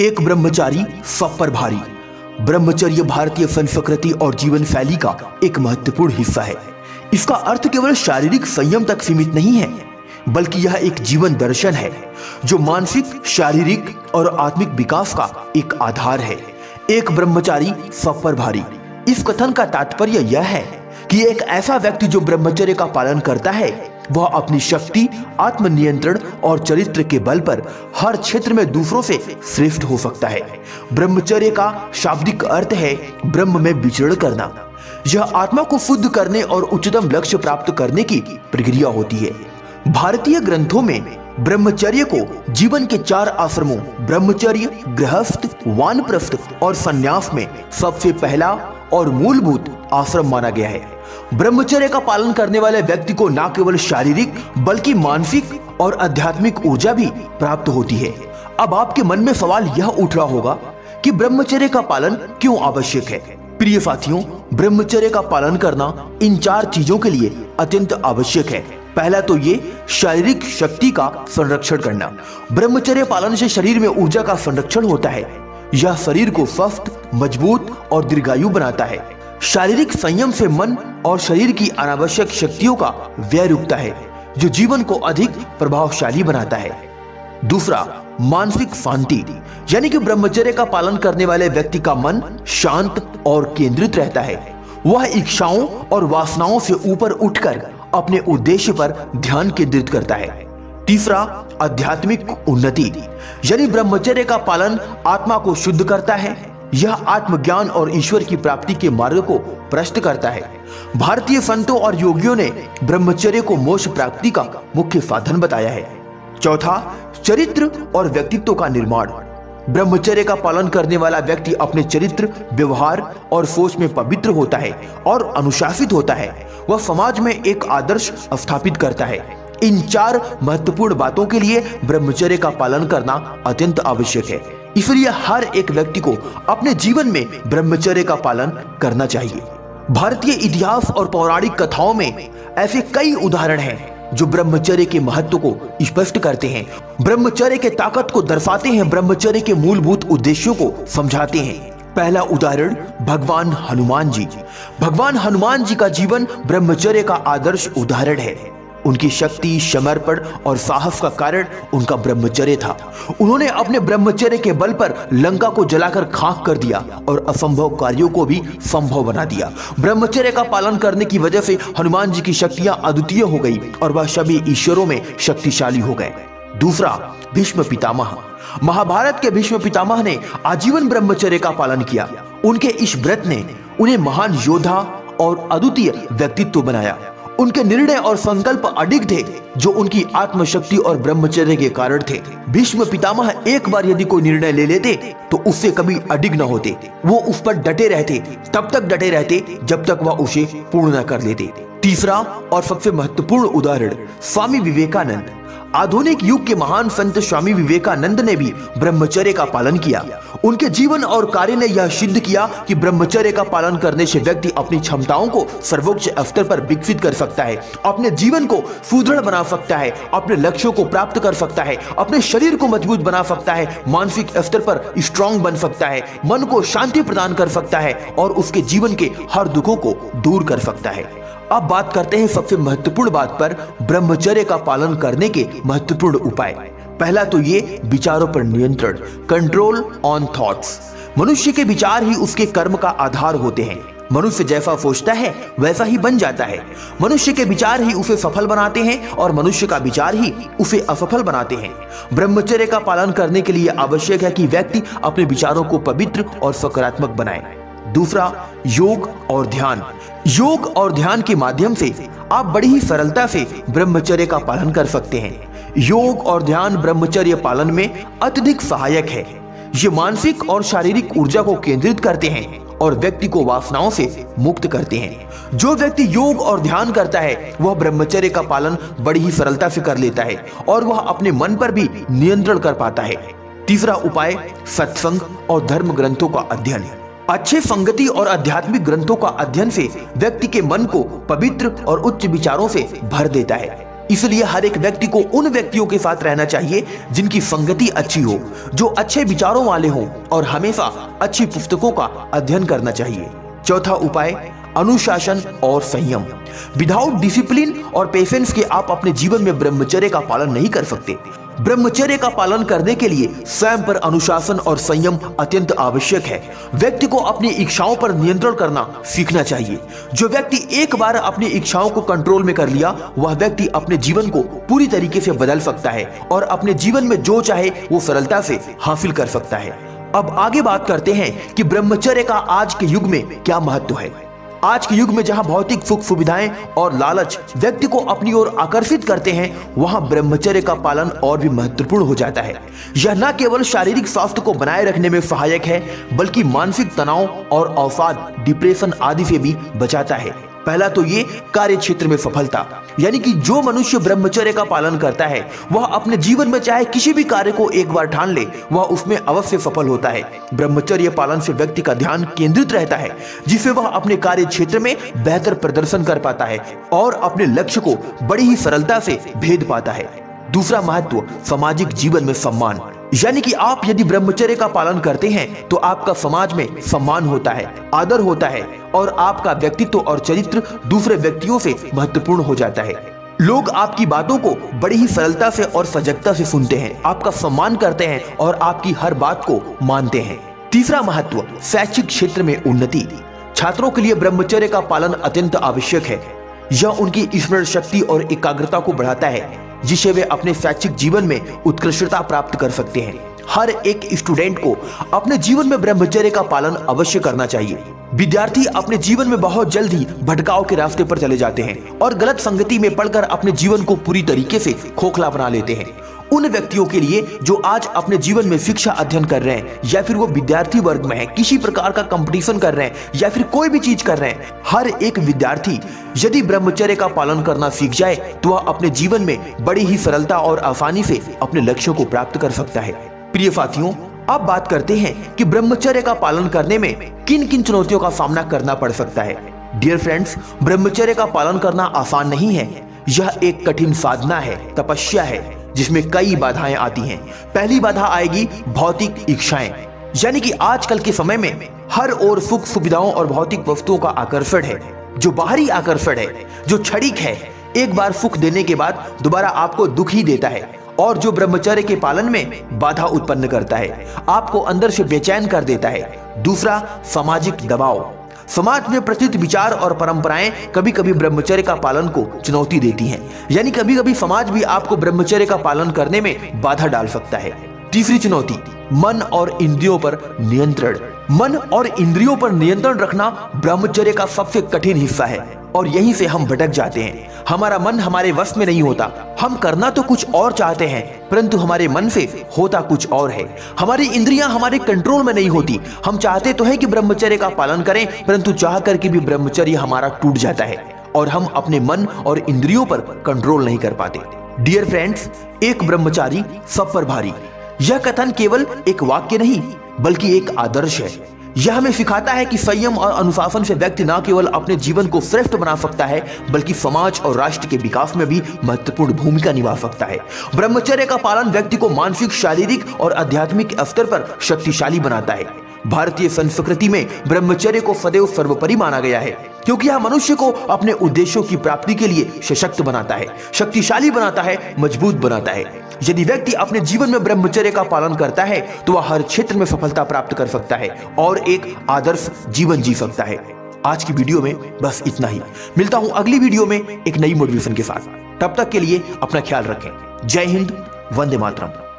एक ब्रह्मचारी सब पर भारी। ब्रह्मचर्य भारतीय संस्कृति और जीवन शैली का एक महत्वपूर्ण हिस्सा है। इसका अर्थ केवल शारीरिक संयम तक सीमित नहीं है, बल्कि यह एक जीवन दर्शन है जो मानसिक, शारीरिक और आत्मिक विकास का एक आधार है। एक ब्रह्मचारी सब पर भारी। इस कथन का तात्पर्य यह है कि एक ऐसा व्यक्ति जो ब्रह्मचर्य का पालन करता है वह अपनी शक्ति, आत्मनियंत्रण और चरित्र के बल पर हर क्षेत्र में दूसरों से श्रेष्ठ हो सकता है। ब्रह्मचर्य का शाब्दिक अर्थ है ब्रह्म में विचरण करना। यह आत्मा को शुद्ध करने और उच्चतम लक्ष्य प्राप्त करने की प्रक्रिया होती है। भारतीय ग्रंथों में ब्रह्मचर्य को जीवन के 4 आश्रमों ब्रह्मचर्य, गृहस्थ, वानप्रस्थ और संन्यास में सबसे पहला और मूलभूत आश्रम माना गया है। ब्रह्मचर्य का पालन करने वाले व्यक्ति को न केवल शारीरिक बल्कि मानसिक और आध्यात्मिक ऊर्जा भी प्राप्त होती है। अब आपके मन में सवाल यह उठ रहा होगा कि ब्रह्मचर्य का पालन क्यों आवश्यक है। प्रिय साथियों, ब्रह्मचर्य का पालन करना इन 4 चीजों के लिए अत्यंत आवश्यक है। पहला तो ये शारीरिक शक्ति का संरक्षण करना। ब्रह्मचर्य पालन से शरीर में ऊर्जा का संरक्षण होता है। यह शरीर को स्वस्थ, मजबूत और दीर्घायु बनाता है। शारीरिक संयम से मन और शरीर की अनावश्यक शक्तियों का व्यय रुकता है, जो जीवन को अधिक प्रभावशाली बनाता है। दूसरा, मानसिक शांति, यानी कि ब्रह्मचर्य का पालन करने वाले व्यक्ति का मन शांत और केंद्रित रहता है। वह इच्छाओं और वासनाओं से ऊपर उठकर अपने उद्देश्य पर ध्यान केंद्रित करता है। तीसरा, आध्यात्मिक उन्नति, यानी ब्रह्मचर्य का पालन आत्मा को शुद्ध करता है। यह आत्मज्ञान और ईश्वर की प्राप्ति के मार्ग को प्रशस्त करता है। भारतीय संतों और योगियों ने ब्रह्मचर्य को मोक्ष प्राप्ति का मुख्य साधन बताया है। चौथा, चरित्र और व्यक्तित्व का निर्माण। ब्रह्मचर्य का पालन करने वाला व्यक्ति अपने चरित्र, व्यवहार और सोच में पवित्र होता है और अनुशासित होता है। वह समाज में एक आदर्श स्थापित करता है। इन 4 महत्वपूर्ण बातों के लिए ब्रह्मचर्य का पालन करना अत्यंत आवश्यक है। इसलिए हर एक व्यक्ति को अपने जीवन में ब्रह्मचर्य का पालन करना चाहिए। भारतीय इतिहास और पौराणिक कथाओं में ऐसे कई उदाहरण हैं जो ब्रह्मचर्य के महत्व को स्पष्ट करते हैं, ब्रह्मचर्य के ताकत को दर्शाते हैं, ब्रह्मचर्य के मूलभूत उद्देश्यों को समझाते हैं। पहला उदाहरण भगवान हनुमान जी। भगवान हनुमान जी का जीवन ब्रह्मचर्य का आदर्श उदाहरण है। उनकी शक्ति, समर्पण और साहस का कारण उनका ब्रह्मचर्य था। उन्होंने अपने ब्रह्मचर्य के बल पर लंका को जलाकर खाक कर दिया और असंभव कार्यों को भी संभव बना दिया। ब्रह्मचर्य का पालन करने की वजह से हनुमान जी की शक्तियां अद्वितीय हो गई और वह सभी ईश्वरों में शक्तिशाली हो गए। दूसरा, भीष्म पितामह। महाभारत के भीष्म पितामह ने आजीवन ब्रह्मचर्य का पालन किया। उनके इस व्रत ने उन्हें महान योद्धा और अद्वितीय व्यक्तित्व बनाया। उनके निर्णय और संकल्प अडिग थे, जो उनकी आत्मशक्ति और ब्रह्मचर्य के कारण थे। भीष्म पितामह एक बार यदि कोई निर्णय ले लेते तो उससे कभी अडिग न होते। वो उस पर डटे रहते, तब तक डटे रहते जब तक वह उसे पूर्ण न कर लेते। तीसरा और सबसे महत्वपूर्ण उदाहरण स्वामी विवेकानंद। आधुनिक युग के महान संत स्वामी विवेकानंद ने भी ब्रह्मचर्य का पालन किया। उनके जीवन और कार्य ने यह सिद्ध किया कि ब्रह्मचर्य का पालन करने से व्यक्ति अपनी क्षमताओं को सर्वोच्च स्तर पर विकसित कर सकता है, अपने जीवन को सुदृढ़ बना सकता है, अपने लक्ष्यों को प्राप्त कर सकता है, अपने शरीर को मजबूत बना सकता है, मानसिक स्तर पर स्ट्रांग बन सकता है, मन को शांति प्रदान कर सकता है और उसके जीवन के हर दुखों को दूर कर सकता है। अब बात करते हैं सबसे महत्वपूर्ण बात पर, ब्रह्मचर्य का पालन करने के महत्वपूर्ण उपाय। पहला तो ये विचारों पर नियंत्रण, कंट्रोल ऑन थॉट्स। मनुष्य के विचार ही उसके कर्म का आधार होते हैं। मनुष्य जैसा सोचता है वैसा ही बन जाता है। मनुष्य के विचार ही उसे सफल बनाते हैं और मनुष्य का विचार ही उसे असफल बनाते हैं। ब्रह्मचर्य का पालन करने के लिए आवश्यक है कि व्यक्ति अपने विचारों को पवित्र और सकारात्मक बनाए। दूसरा, योग और ध्यान। योग और ध्यान के माध्यम से आप बड़ी ही सरलता से ब्रह्मचर्य का पालन कर सकते हैं। योग और ध्यान ब्रह्मचर्य पालन में अत्यधिक सहायक है। ये मानसिक और शारीरिक ऊर्जा को केंद्रित करते हैं और व्यक्ति को वासनाओं से मुक्त करते हैं। जो व्यक्ति योग और ध्यान करता है वह ब्रह्मचर्य का पालन बड़ी ही सरलता से कर लेता है और वह अपने मन पर भी नियंत्रण कर पाता है। तीसरा उपाय, सत्संग और धर्म ग्रंथों का अध्ययन। अच्छे संगति और आध्यात्मिक ग्रंथों का अध्ययन से व्यक्ति के मन को पवित्र और उच्च विचारों से भर देता है। इसलिए हर एक व्यक्ति को उन व्यक्तियों के साथ रहना चाहिए जिनकी संगति अच्छी हो, जो अच्छे विचारों वाले हों, और हमेशा अच्छी पुस्तकों का अध्ययन करना चाहिए। चौथा उपाय, अनुशासन और संयम। विदाउट डिसिप्लिन और पेशेंस के आप अपने जीवन में ब्रह्मचर्य का पालन नहीं कर सकते। ब्रह्मचर्य का पालन करने के लिए स्वयं पर अनुशासन और संयम अत्यंत आवश्यक है। व्यक्ति को अपनी इच्छाओं पर नियंत्रण करना सीखना चाहिए। जो व्यक्ति एक बार अपनी इच्छाओं को कंट्रोल में कर लिया, वह व्यक्ति अपने जीवन को पूरी तरीके से बदल सकता है और अपने जीवन में जो चाहे वो सरलता से हासिल कर सकता है। अब आगे बात करते हैं कि ब्रह्मचर्य का आज के युग में क्या महत्व है। आज के युग में जहां भौतिक सुख सुविधाएं और लालच व्यक्ति को अपनी ओर आकर्षित करते हैं, वहां ब्रह्मचर्य का पालन और भी महत्वपूर्ण हो जाता है। यह न केवल शारीरिक स्वास्थ्य को बनाए रखने में सहायक है, बल्कि मानसिक तनाव और अवसाद, डिप्रेशन आदि से भी बचाता है। पहला तो ये कार्य क्षेत्र में सफलता, यानी कि जो मनुष्य ब्रह्मचर्य का पालन करता है, वह अपने जीवन में चाहे किसी भी कार्य को एक बार ठान ले, वह उसमें अवश्य सफल होता है। ब्रह्मचर्य पालन से व्यक्ति का ध्यान केंद्रित रहता है, जिससे वह अपने कार्य क्षेत्र में बेहतर प्रदर्शन कर पाता है और अपने लक्ष्य को बड़ी ही सरलता से भेद पाता है। दूसरा महत्व, सामाजिक जीवन में सम्मान, यानी कि आप यदि ब्रह्मचर्य का पालन करते हैं तो आपका समाज में सम्मान होता है, आदर होता है और आपका व्यक्तित्व और चरित्र दूसरे व्यक्तियों से महत्वपूर्ण हो जाता है। लोग आपकी बातों को बड़ी ही सरलता से और सजगता से सुनते हैं, आपका सम्मान करते हैं और आपकी हर बात को मानते हैं। तीसरा महत्व, शैक्षिक क्षेत्र में उन्नति। छात्रों के लिए ब्रह्मचर्य का पालन अत्यंत आवश्यक है। यह उनकी स्मरण शक्ति और एकाग्रता को बढ़ाता है, जिससे वे अपने शैक्षिक जीवन में उत्कृष्टता प्राप्त कर सकते हैं। हर एक स्टूडेंट को अपने जीवन में ब्रह्मचर्य का पालन अवश्य करना चाहिए। विद्यार्थी अपने जीवन में बहुत जल्द ही भटकाव के रास्ते पर चले जाते हैं और गलत संगति में पड़कर अपने जीवन को पूरी तरीके से खोखला बना लेते हैं। उन व्यक्तियों के लिए जो आज अपने जीवन में शिक्षा अध्ययन कर रहे हैं, या फिर वो विद्यार्थी वर्ग में है, किसी प्रकार का कंपटीशन कर रहे हैं या फिर कोई भी चीज कर रहे हैं, हर एक विद्यार्थी यदि ब्रह्मचर्य का पालन करना सीख जाए तो वह अपने जीवन में बड़ी ही सरलता और आसानी से अपने लक्ष्यों को प्राप्त कर सकता है। प्रिय साथियों, अब बात करते हैं कि ब्रह्मचर्य का पालन करने में किन किन चुनौतियों का सामना करना पड़ सकता है। डियर फ्रेंड्स, ब्रह्मचर्य का पालन करना आसान नहीं है। यह एक कठिन साधना है, तपस्या है, जिसमें कई बाधाएं आती हैं। पहली बाधा आएगी भौतिक इच्छाएं, यानी कि आजकल के समय में हर ओर सुख सुविधाओं और भौतिक वस्तुओं का आकर्षण है, जो बाहरी आकर्षण है, जो क्षणिक है, एक बार सुख देने के बाद दोबारा आपको दुख ही देता है और जो ब्रह्मचर्य के पालन में बाधा उत्पन्न करता है, आपको अंदर से बेचैन कर देता है। दूसरा, सामाजिक दबाव। समाज में प्रचलित विचार और परंपराएं कभी कभी ब्रह्मचर्य का पालन को चुनौती देती हैं, यानी कभी कभी समाज भी आपको ब्रह्मचर्य का पालन करने में बाधा डाल सकता है। तीसरी चुनौती, मन और इंद्रियों पर नियंत्रण। मन और इंद्रियों पर नियंत्रण रखना ब्रह्मचर्य का सबसे कठिन हिस्सा है और यहीं से हम भटक जाते हैं। हमारा मन हमारे वश में नहीं होता। हम करना तो कुछ और चाहते हैं, परंतु हमारे मन से होता कुछ और है। हमारी इंद्रियां हमारे कंट्रोल में नहीं होती। हम चाहते तो है कि ब्रह्मचर्य का पालन करें, परंतु चाह करके भी ब्रह्मचर्य हमारा टूट जाता है और हम अपने मन और इंद्रियों पर कंट्रोल नहीं कर पाते। डियर फ्रेंड्स, एक ब्रह्मचारी सब पर भारी, यह कथन केवल एक वाक्य नहीं बल्कि एक आदर्श है। यह हमें सिखाता है कि संयम और अनुशासन से व्यक्ति न केवल अपने जीवन को श्रेष्ठ बना सकता है, बल्कि समाज और राष्ट्र के विकास में भी महत्वपूर्ण भूमिका निभा सकता है। ब्रह्मचर्य का पालन व्यक्ति को मानसिक, शारीरिक और आध्यात्मिक स्तर पर शक्तिशाली बनाता है। भारतीय संस्कृति में ब्रह्मचर्य को सदैव सर्वोपरि माना गया है, क्योंकि यह मनुष्य को अपने उद्देश्यों की प्राप्ति के लिए सशक्त बनाता है, शक्तिशाली बनाता है, मजबूत बनाता है। यदि व्यक्ति अपने जीवन में ब्रह्मचर्य का पालन करता है तो वह हर क्षेत्र में सफलता प्राप्त कर सकता है और एक आदर्श जीवन जी सकता है। आज की वीडियो में बस इतना ही। मिलता हूं अगली वीडियो में एक नई मोटिवेशन के साथ। तब तक के लिए अपना ख्याल रखें। जय हिंद, वंदे मातरम।